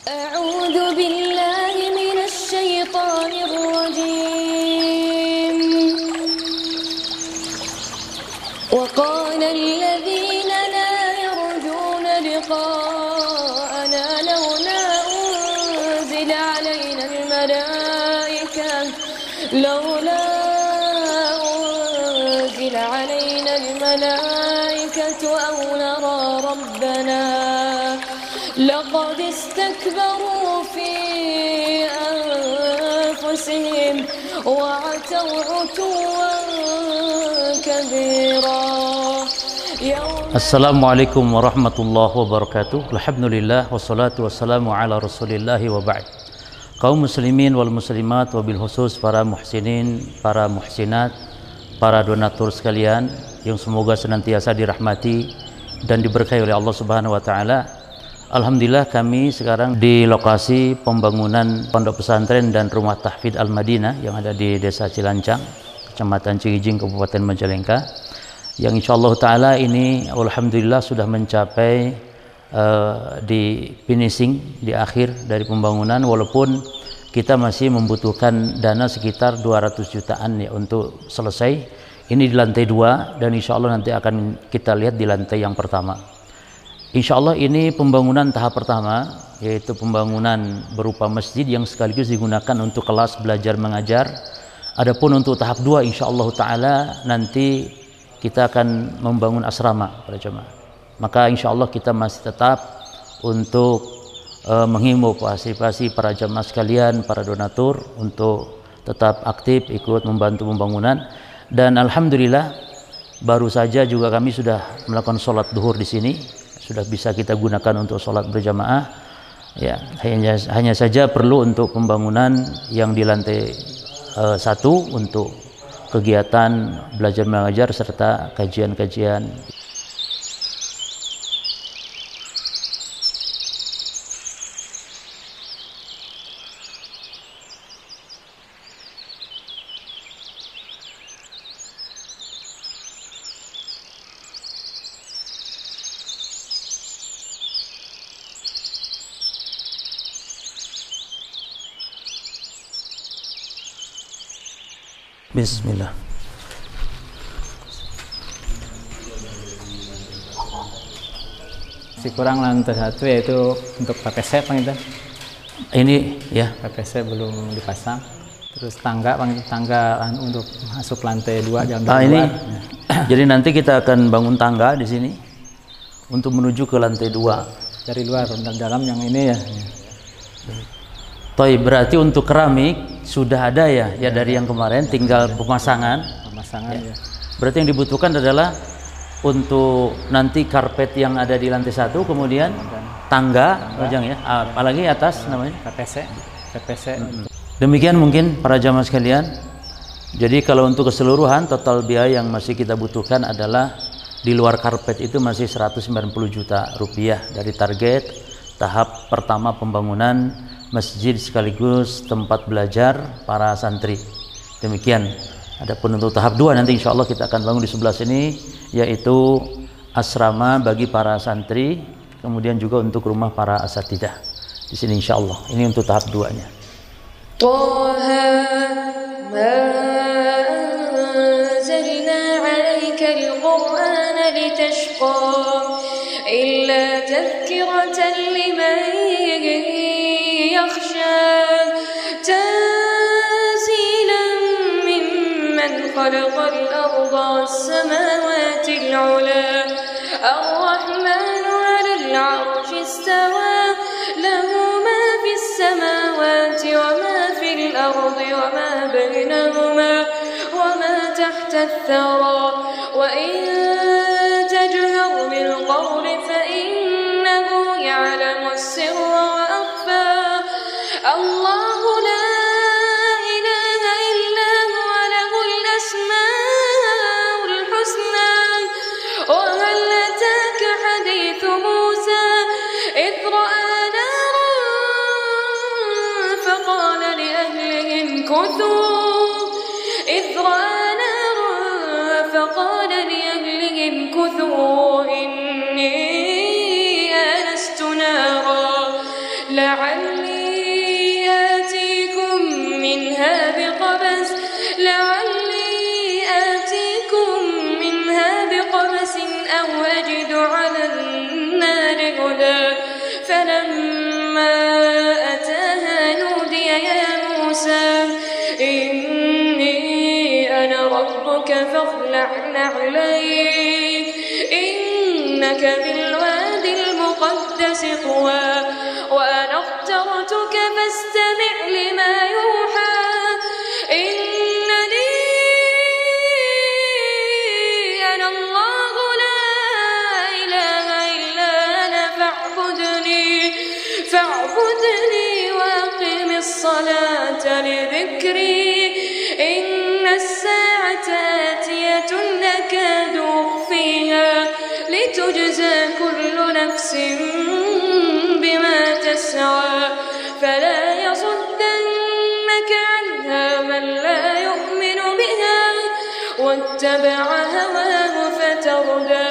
أعوذ بالله من الشيطان الرجيم وقال الذين لا يرجون لقاءنا لولا أنزل علينا الملائكة أو نرى ربنا لقد استكبروا في أنفسهم وعتوا عتوا كبيرا. Assalamualaikum warahmatullahi wabarakatuh. Alhamdulillah wassalatu wassalamu ala Rasulillah wa ba'd. Kaum muslimin wal muslimat wabil khusus para muhsinin, para muhsinat, para donatur sekalian yang semoga senantiasa dirahmati dan diberkahi oleh Allah Subhanahu wa taala. Alhamdulillah kami sekarang di lokasi pembangunan pondok pesantren dan rumah tahfidz Al-Madinah yang ada di Desa Cilancang, Kecamatan Cigijing, Kabupaten Majalengka, yang insyaallah taala ini alhamdulillah sudah mencapai di finishing, di akhir dari pembangunan, walaupun kita masih membutuhkan dana sekitar 200 jutaan ya untuk selesai. Ini di lantai 2 dan insyaallah nanti akan kita lihat di lantai yang pertama. Insyaallah ini pembangunan tahap pertama, yaitu pembangunan berupa masjid yang sekaligus digunakan untuk kelas belajar mengajar. Adapun untuk tahap 2 insyaallah taala nanti kita akan membangun asrama para jemaah. Maka insyaallah kita masih tetap untuk menghimbau partisipasi para jemaah sekalian, para donatur untuk tetap aktif ikut membantu pembangunan. Dan alhamdulillah baru saja juga kami sudah melakukan sholat duhur di sini, sudah bisa kita gunakan untuk sholat berjamaah. Ya, hanya saja perlu untuk pembangunan yang di lantai 1 untuk kegiatan belajar mengajar serta kajian-kajian. Bismillah. Masih kurang lantai 1 yaitu untuk PPC Bang itu. Ini ya PPC belum dipasang. Terus tangga untuk masuk lantai 2 jam 2. Ini jadi nanti kita akan bangun tangga di sini untuk menuju ke lantai 2 dari luar, dari dalam yang ini ya. Berarti untuk keramik sudah ada ya dari yang kemarin, tinggal pemasangan ya. Berarti yang dibutuhkan adalah untuk nanti karpet yang ada di lantai 1, kemudian tangga ya, apalagi atas namanya PPC. Demikian mungkin para jamaah sekalian. Jadi kalau untuk keseluruhan total biaya yang masih kita butuhkan adalah di luar karpet itu masih 190 juta rupiah dari target tahap pertama pembangunan masjid sekaligus tempat belajar para santri. Demikian. Adapun untuk tahap 2 nanti insya Allah kita akan bangun di sebelah sini, yaitu asrama bagi para santri, kemudian juga untuk rumah para asatidah di sini insya Allah. Ini untuk tahap 2-nya. تنزيلا ممن خلق الأرض والسماوات العلى الرحمن على العرش استوى له ما في السماوات وما في الأرض وما بينهما وما تحت الثرى وإن تجهر بالقول فإنه يعلم السر وأخفى الله لا إله إلا هو له الأسماء الحسنى وهل أتاك حديث موسى إذ رأى نارا فقال لأهلهم كثوا إني آنست نارا لعلي آتيكم منها بقبس أو أجد على النار هدى فلما أتاها نودي يا موسى إني أنا ربك فاخلع نعليك إنك بالوادي المقدس طوى وأنا اخترتك فاستمع لما يوحى إنني أنا الله لا إله إلا أنا فاعبدني وأقم الصلاة لذكري إن الساعة آتية أكاد أخفيها لتجزى كل نفس بما تسعى فلا يصدنك عنها من لا يؤمن بها واتبع هواه فتردى